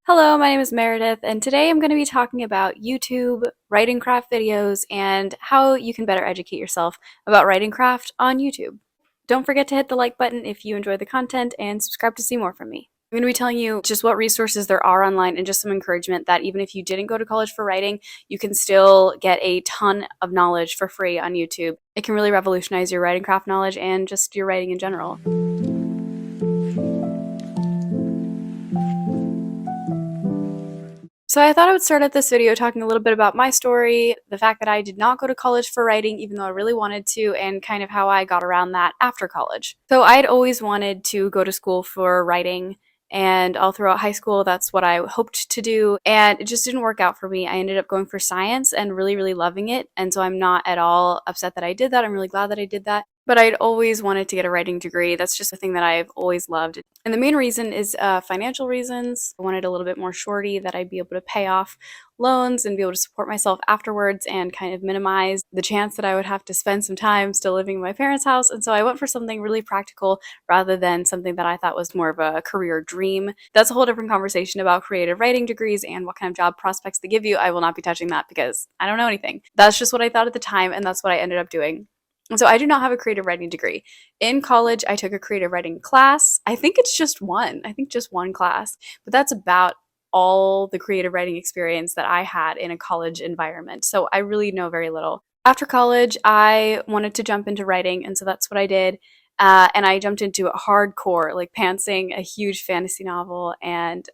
Hello, my name is Meredith, and today I'm going to be talking about YouTube, writing craft videos, and how you can better educate yourself about writing craft on YouTube. Don't forget to hit the like button if you enjoy the content and subscribe to see more from me. I'm going to be telling you just what resources there are online and just some encouragement that even if you didn't go to college for writing, you can still get a ton of knowledge for free on YouTube. It can really revolutionize your writing craft knowledge and just your writing in general. So I thought I would start out this video talking a little bit about my story, the fact that I did not go to college for writing even though I really wanted to, and kind of how I got around that after college. So I had always wanted to go to school for writing, and all throughout high school that's what I hoped to do, and it just didn't work out for me. I ended up going for science and really loving it, and so I'm not at all upset that I did that. I'm really glad that I did that. But I'd always wanted to get a writing degree. That's just a thing that I've always loved. And the main reason is financial reasons. I wanted a little bit more shorty that I'd be able to pay off loans and be able to support myself afterwards and kind of minimize the chance that I would have to spend some time still living in my parents' house. And so I went for something really practical rather than something that I thought was more of a career dream. That's a whole different conversation about creative writing degrees and what kind of job prospects they give you. I will not be touching that because I don't know anything. That's just what I thought at the time, and that's what I ended up doing. And so I do not have a creative writing degree. In college, I took a creative writing class. I think it's just one. I think just one class. But that's about all the creative writing experience that I had in a college environment. So I really know very little. After college, I wanted to jump into writing, and so that's what I did. And I jumped into it hardcore, like pantsing a huge fantasy novel. And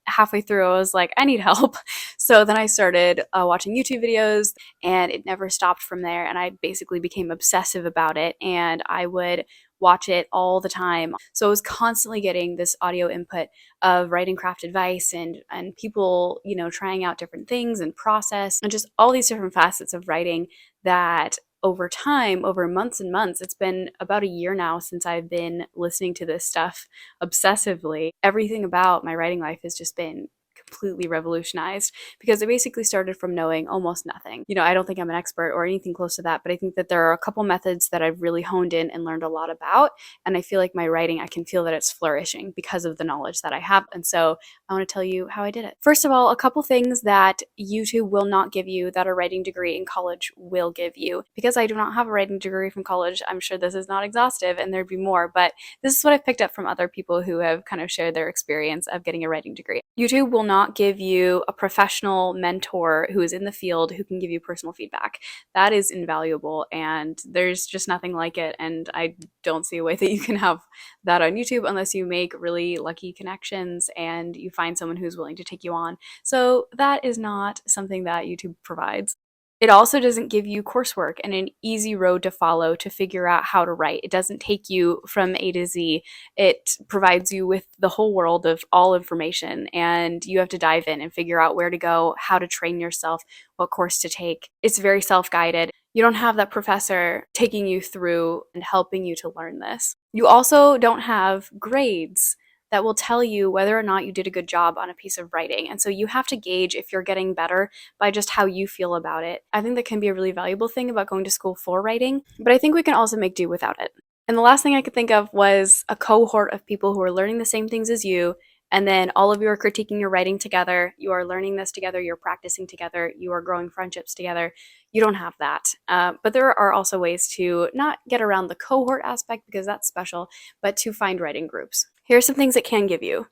halfway through, I was like, I need help. So then I started watching YouTube videos, and it never stopped from there. And I basically became obsessive about it, and I would watch it all the time. So I was constantly getting this audio input of writing craft advice and people, trying out different things and process and just all these different facets of writing that over time, over months and months, it's been about a year now since I've been listening to this stuff obsessively. Everything about my writing life has just been completely revolutionized because I basically started from knowing almost nothing. I don't think I'm an expert or anything close to that, but I think that there are a couple methods that I've really honed in and learned a lot about. And I feel like my writing, I can feel that it's flourishing because of the knowledge that I have. And so I want to tell you how I did it. First of all, a couple things that YouTube will not give you that a writing degree in college will give you. Because I do not have a writing degree from college, I'm sure this is not exhaustive and there'd be more, but this is what I've picked up from other people who have kind of shared their experience of getting a writing degree. YouTube will not give you a professional mentor who is in the field who can give you personal feedback. That is invaluable, and there's just nothing like it, and I don't see a way that you can have that on YouTube unless you make really lucky connections and you find someone who's willing to take you on. So that is not something that YouTube provides. It also doesn't give you coursework and an easy road to follow to figure out how to write. It doesn't take you from A to Z. It provides you with the whole world of all information, and you have to dive in and figure out where to go, how to train yourself, what course to take. It's very self-guided. You don't have that professor taking you through and helping you to learn this. You also don't have grades that will tell you whether or not you did a good job on a piece of writing. And so you have to gauge if you're getting better by just how you feel about it. I think that can be a really valuable thing about going to school for writing, but I think we can also make do without it. And the last thing I could think of was a cohort of people who are learning the same things as you, and then all of you are critiquing your writing together. You are learning this together. You're practicing together. You are growing friendships together. You don't have that. But there are also ways to not get around the cohort aspect because that's special, but to find writing groups. Here are some things it can give you.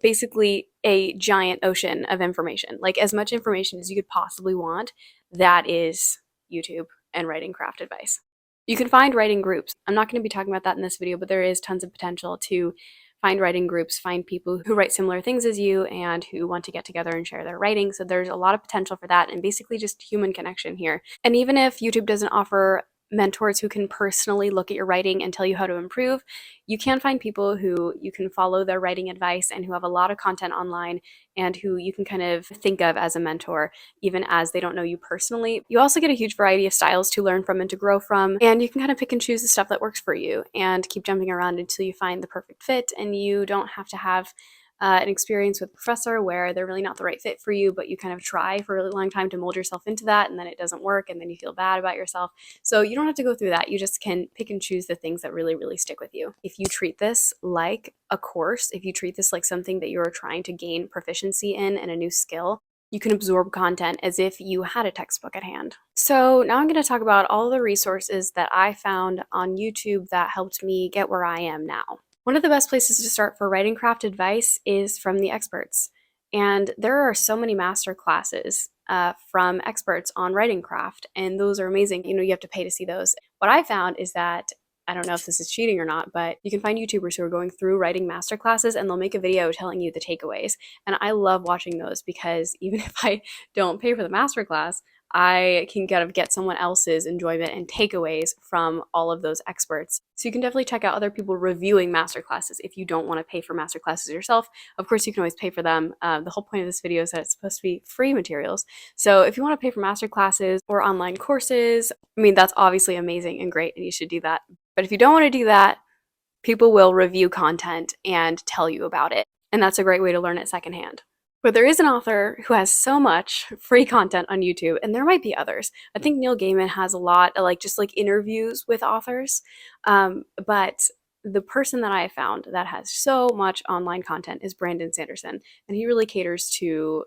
Basically, a giant ocean of information, like as much information as you could possibly want. That is YouTube and writing craft advice. You can find writing groups. I'm not going to be talking about that in this video, but there is tons of potential to find writing groups, find people who write similar things as you and who want to get together and share their writing. So there's a lot of potential for that, and basically just human connection here. And even if YouTube doesn't offer mentors who can personally look at your writing and tell you how to improve, you can find people who you can follow their writing advice and who have a lot of content online and who you can kind of think of as a mentor, even as they don't know you personally. You also get a huge variety of styles to learn from and to grow from, and you can kind of pick and choose the stuff that works for you and keep jumping around until you find the perfect fit, and you don't have to have an experience with a professor where they're really not the right fit for you, but you kind of try for a really long time to mold yourself into that, and then it doesn't work, and then you feel bad about yourself. So you don't have to go through that. You just can pick and choose the things that really, really stick with you. If you treat this like a course, if you treat this like something that you're trying to gain proficiency in and a new skill, you can absorb content as if you had a textbook at hand. So now I'm going to talk about all the resources that I found on YouTube that helped me get where I am now. One of the best places to start for writing craft advice is from the experts. And there are so many master classes from experts on writing craft, and those are amazing. You have to pay to see those. What I found is that, I don't know if this is cheating or not, but you can find YouTubers who are going through writing master classes and they'll make a video telling you the takeaways. And I love watching those because even if I don't pay for the master class, I can kind of get someone else's enjoyment and takeaways from all of those experts. So you can definitely check out other people reviewing masterclasses if you don't want to pay for masterclasses yourself. Of course, you can always pay for them. The whole point of this video is that it's supposed to be free materials. So if you want to pay for masterclasses or online courses, that's obviously amazing and great, and you should do that. But if you don't want to do that, people will review content and tell you about it. And that's a great way to learn it secondhand. But there is an author who has so much free content on YouTube, and there might be others. I think Neil Gaiman has a lot of just interviews with authors. But the person that I have found that has so much online content is Brandon Sanderson. And he really caters to,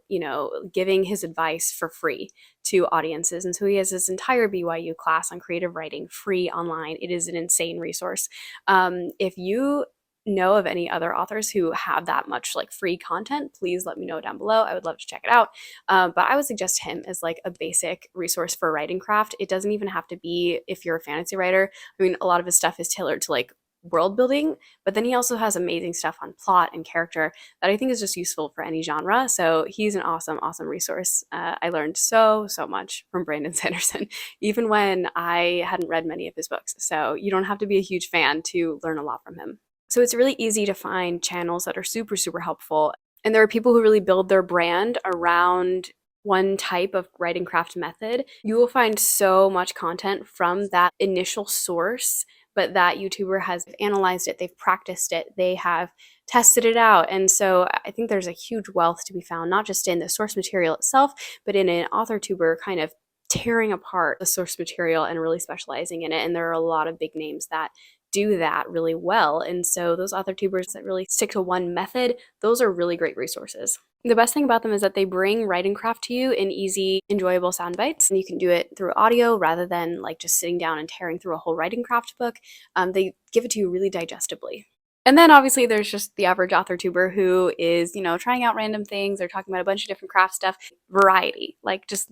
giving his advice for free to audiences. And so he has this entire BYU class on creative writing free online. It is an insane resource. If you know of any other authors who have that much free content, please let me know down below. I would love to check it out. But I would suggest him as a basic resource for writing craft. It doesn't even have to be if you're a fantasy writer. A lot of his stuff is tailored to world building, but then he also has amazing stuff on plot and character that I think is just useful for any genre. So he's an awesome resource. I learned so much from Brandon Sanderson, even when I hadn't read many of his books. So you don't have to be a huge fan to learn a lot from him. So it's really easy to find channels that are super helpful. And there are people who really build their brand around one type of writing craft method. You will find so much content from that initial source, but that YouTuber has analyzed it, they've practiced it, they have tested it out. And so I think there's a huge wealth to be found, not just in the source material itself, but in an author tuber kind of tearing apart the source material and really specializing in it. And there are a lot of big names that do that really well. And so those author tubers that really stick to one method, those are really great resources. The best thing about them is that they bring writing craft to you in easy, enjoyable sound bites. And you can do it through audio rather than just sitting down and tearing through a whole writing craft book. They give it to you really digestibly. And then obviously there's just the average author tuber who is, trying out random things. They're talking about a bunch of different craft stuff. Variety, just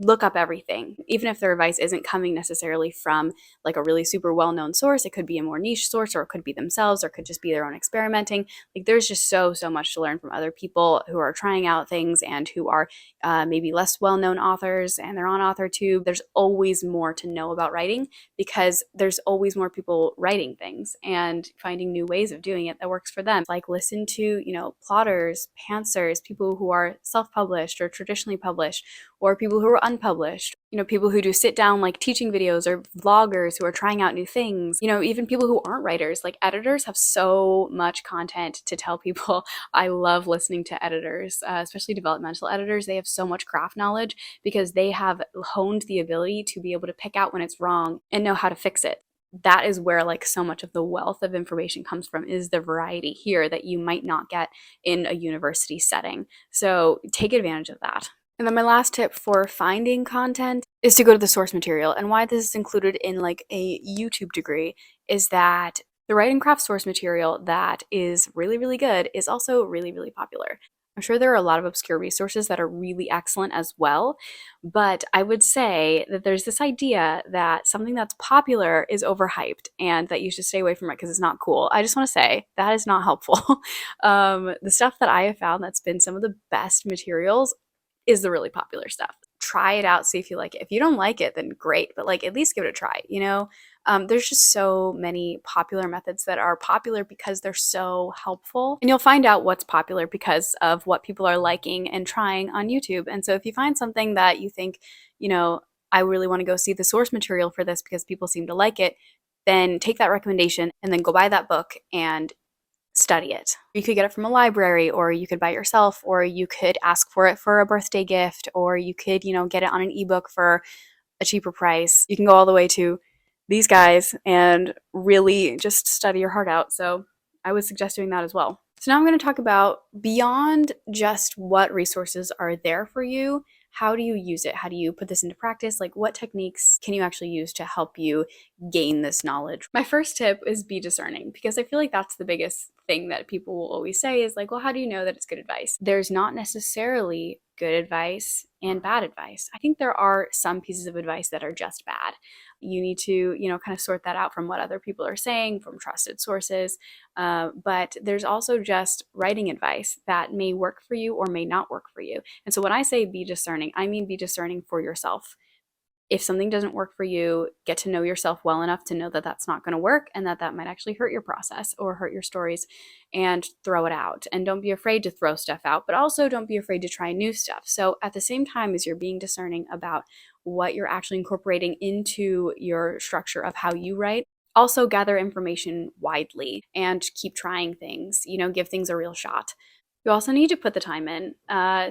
look up everything. Even if their advice isn't coming necessarily from a really super well-known source, it could be a more niche source, or it could be themselves, or it could just be their own experimenting. There's just so much to learn from other people who are trying out things and who are maybe less well-known authors, and they're on AuthorTube. There's always more to know about writing because there's always more people writing things and finding new ways of doing it that works for them. Listen to, plotters, pantsers, people who are self-published or traditionally published, or people who are unpublished, people who do sit down teaching videos, or vloggers who are trying out new things, even people who aren't writers. Editors have so much content to tell people. I love listening to editors, especially developmental editors. They have so much craft knowledge because they have honed the ability to be able to pick out when it's wrong and know how to fix it. That is where so much of the wealth of information comes from, is the variety here that you might not get in a university setting. So take advantage of that. And then my last tip for finding content is to go to the source material. And why this is included in a YouTube degree is that the writing craft source material that is really good is also really popular. I'm sure there are a lot of obscure resources that are really excellent as well, but I would say that there's this idea that something that's popular is overhyped and that you should stay away from it because it's not cool. I just want to say that is not helpful. The stuff that I have found that's been some of the best materials is the really popular stuff. Try it out, see if you like it. If you don't like it, then great, but at least give it a try, There's just so many popular methods that are popular because they're so helpful. And you'll find out what's popular because of what people are liking and trying on YouTube. And so if you find something that you think, I really want to go see the source material for this because people seem to like it, then take that recommendation and then go buy that book and study it. You could get it from a library, or you could buy it yourself, or you could ask for it for a birthday gift, or you could, get it on an ebook for a cheaper price. You can go all the way to these guys and really just study your heart out. So I would suggest doing that as well. So now I'm going to talk about beyond just what resources are there for you. How do you use it? How do you put this into practice? Like, what techniques can you actually use to help you gain this knowledge? My first tip is be discerning, because I feel like that's the biggest thing that people will always say is like, well, how do you know that it's good advice? There's not necessarily good advice and bad advice. I think there are some pieces of advice that are just bad. You need to, kind of sort that out from what other people are saying, from trusted sources. But there's also just writing advice that may work for you or may not work for you. And so when I say be discerning, I mean be discerning for yourself. If something doesn't work for you, get to know yourself well enough to know that that's not going to work, and that might actually hurt your process or hurt your stories, and throw it out. And don't be afraid to throw stuff out, but also don't be afraid to try new stuff. So at the same time as you're being discerning about what you're actually incorporating into your structure of how you write, also gather information widely and keep trying things, give things a real shot. You also need to put the time in.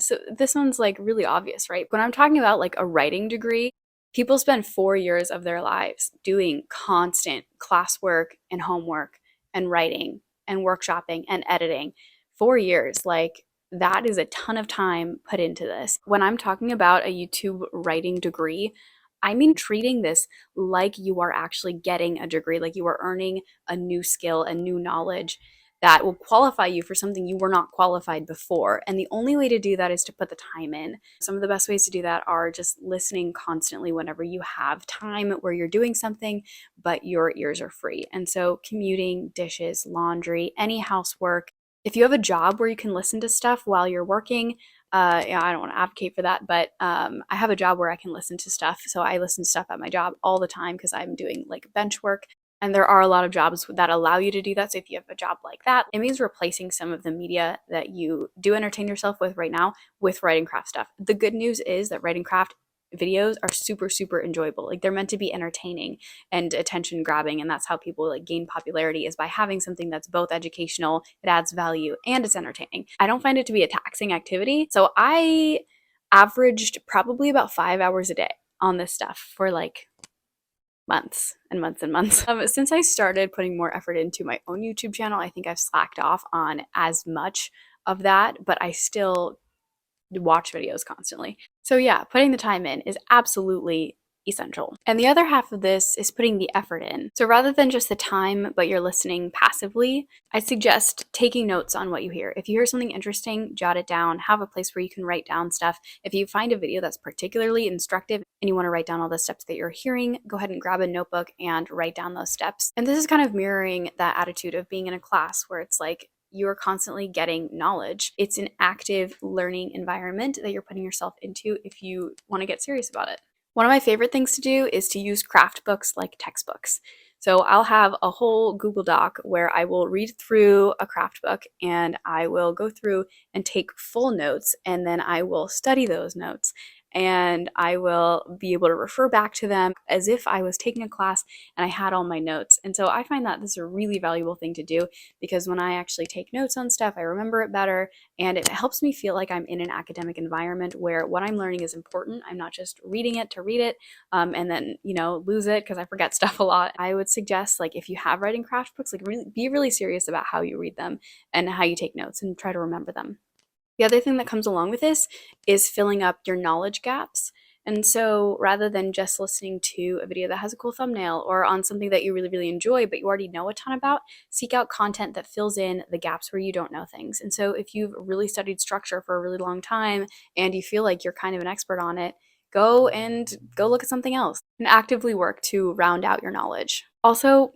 So this one's like really obvious, right? When I'm talking about like a writing degree, people spend 4 years of their lives doing constant classwork and homework and writing and workshopping and editing. 4 years, like that is a ton of time put into this. When I'm talking about a YouTube writing degree, I mean treating this like you are actually getting a degree, like you are earning a new skill and new knowledge that will qualify you for something you were not qualified before. And the only way to do that is to put the time in. Some of the best ways to do that are just listening constantly whenever you have time where you're doing something, but your ears are free. And so commuting, dishes, laundry, any housework. If you have a job where you can listen to stuff while you're working, I don't want to advocate for that, but I have a job where I can listen to stuff. So I listen to stuff at my job all the time because I'm doing like bench work. And there are a lot of jobs that allow you to do that. So if you have a job like that, it means replacing some of the media that you do entertain yourself with right now with writing craft stuff. The good news is that writing craft videos are super, super enjoyable. Like they're meant to be entertaining and attention grabbing. And that's how people like gain popularity, is by having something that's both educational, it adds value, and it's entertaining. I don't find it to be a taxing activity. So I averaged probably about 5 hours a day on this stuff for like months and months and months. Since I started putting more effort into my own YouTube channel, I think I've slacked off on as much of that, but I still watch videos constantly. So yeah, putting the time in is absolutely essential. And the other half of this is putting the effort in. So rather than just the time, but you're listening passively, I suggest taking notes on what you hear. If you hear something interesting, jot it down, have a place where you can write down stuff. If you find a video that's particularly instructive and you want to write down all the steps that you're hearing, go ahead and grab a notebook and write down those steps. And this is kind of mirroring that attitude of being in a class where it's like, you're constantly getting knowledge. It's an active learning environment that you're putting yourself into if you want to get serious about it. One of my favorite things to do is to use craft books like textbooks. So I'll have a whole Google Doc where I will read through a craft book and I will go through and take full notes, and then I will study those notes. And I will be able to refer back to them as if I was taking a class and I had all my notes. And so I find that this is a really valuable thing to do, because when I actually take notes on stuff, I remember it better, and it helps me feel like I'm in an academic environment where what I'm learning is important. I'm not just reading it to read it and then, lose it because I forget stuff a lot. I would suggest, like, if you have writing craft books, like be really serious about how you read them and how you take notes and try to remember them. The other thing that comes along with this is filling up your knowledge gaps. And so rather than just listening to a video that has a cool thumbnail or on something that you really, really enjoy, but you already know a ton about, seek out content that fills in the gaps where you don't know things. And so if you've really studied structure for a really long time and you feel like you're kind of an expert on it, go look at something else and actively work to round out your knowledge. Also,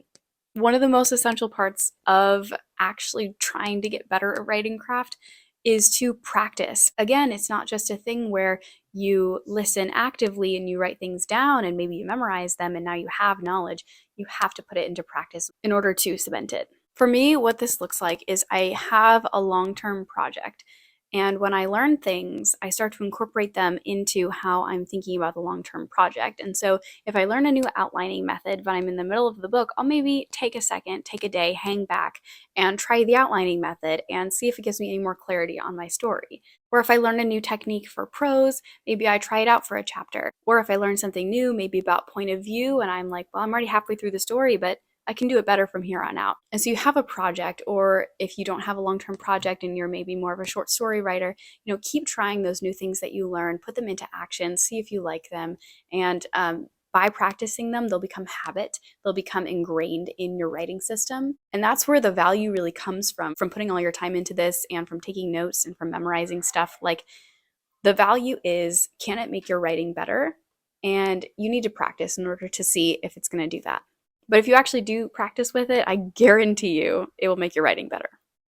one of the most essential parts of actually trying to get better at writing craft is to practice. Again, it's not just a thing where you listen actively and you write things down and maybe you memorize them and now you have knowledge. You have to put it into practice in order to cement it. For me, what this looks like is I have a long-term project, And when I learn things, I start to incorporate them into how I'm thinking about the long-term project. And so if I learn a new outlining method, but I'm in the middle of the book, I'll maybe take a second, take a day, hang back, and try the outlining method and see if it gives me any more clarity on my story. Or if I learn a new technique for prose, maybe I try it out for a chapter. Or if I learn something new, maybe about point of view, and I'm like, well, I'm already halfway through the story, but I can do it better from here on out. And so you have a project, or if you don't have a long-term project and you're maybe more of a short story writer, keep trying those new things that you learn, put them into action, see if you like them, and by practicing them, they'll become habit. They'll become ingrained in your writing system. And that's where the value really comes from putting all your time into this and from taking notes and from memorizing stuff. Like, the value is, can it make your writing better? And you need to practice in order to see if it's going to do that. But if you actually do practice with it, I guarantee you it will make your writing better.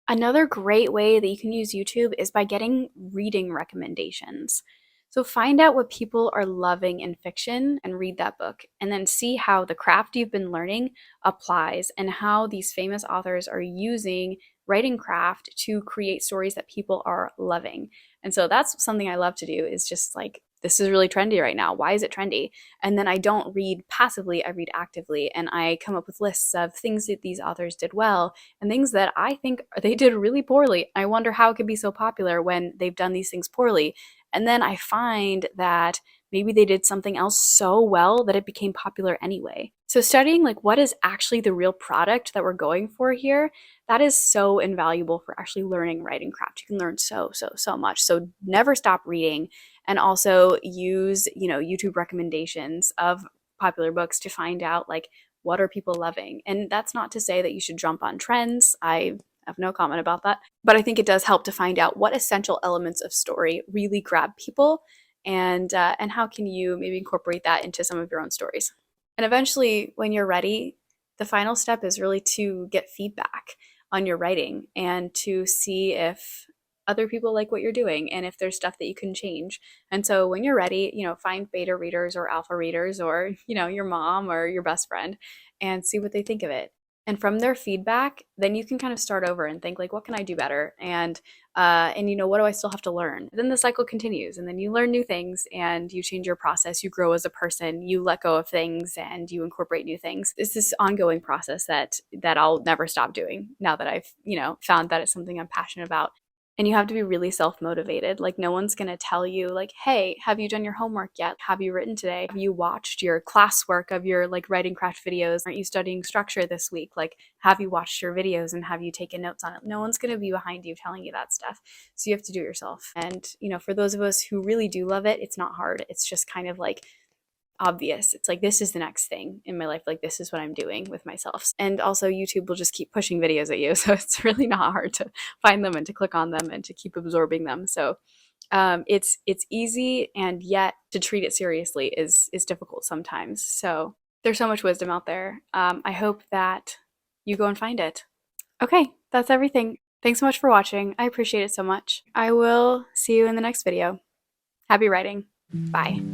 Another great way that you can use YouTube is by getting reading recommendations. So find out what people are loving in fiction and read that book, and then see how the craft you've been learning applies and how these famous authors are using writing craft to create stories that people are loving. And so that's something I love to do, is just like, this is really trendy right now. Why is it trendy? And then I don't read passively, I read actively, and I come up with lists of things that these authors did well and things that I think they did really poorly. I wonder how it could be so popular when they've done these things poorly. And then I find that maybe they did something else so well that it became popular anyway. So studying like what is actually the real product that we're going for here, that is so invaluable for actually learning writing craft. You can learn so much. So never stop reading, and also use, YouTube recommendations of popular books to find out like, what are people loving? And that's not to say that you should jump on trends. I have no comment about that. But I think it does help to find out what essential elements of story really grab people, and how can you maybe incorporate that into some of your own stories. And eventually, when you're ready, the final step is really to get feedback on your writing and to see if other people like what you're doing and if there's stuff that you can change. And so when you're ready, find beta readers or alpha readers, or, your mom or your best friend, and see what they think of it. And from their feedback, then you can kind of start over and think like, what can I do better? And what do I still have to learn? Then the cycle continues, and then you learn new things and you change your process. You grow as a person, you let go of things and you incorporate new things. It's this ongoing process that I'll never stop doing now that I've, found that it's something I'm passionate about. And you have to be really self-motivated. Like, no one's going to tell you like, hey, have you done your homework yet? Have you written today? Have you watched your classwork of your like writing craft videos? Aren't you studying structure this week? Like, have you watched your videos and have you taken notes on it? No one's going to be behind you telling you that stuff. So you have to do it yourself. And, for those of us who really do love it, it's not hard. It's just kind of like obvious. It's like, this is the next thing in my life. Like, this is what I'm doing with myself. And also YouTube will just keep pushing videos at you. So it's really not hard to find them and to click on them and to keep absorbing them. So it's easy, and yet to treat it seriously is difficult sometimes. So there's so much wisdom out there. I hope that you go and find it. Okay, that's everything. Thanks so much for watching. I appreciate it so much. I will see you in the next video. Happy writing. Bye.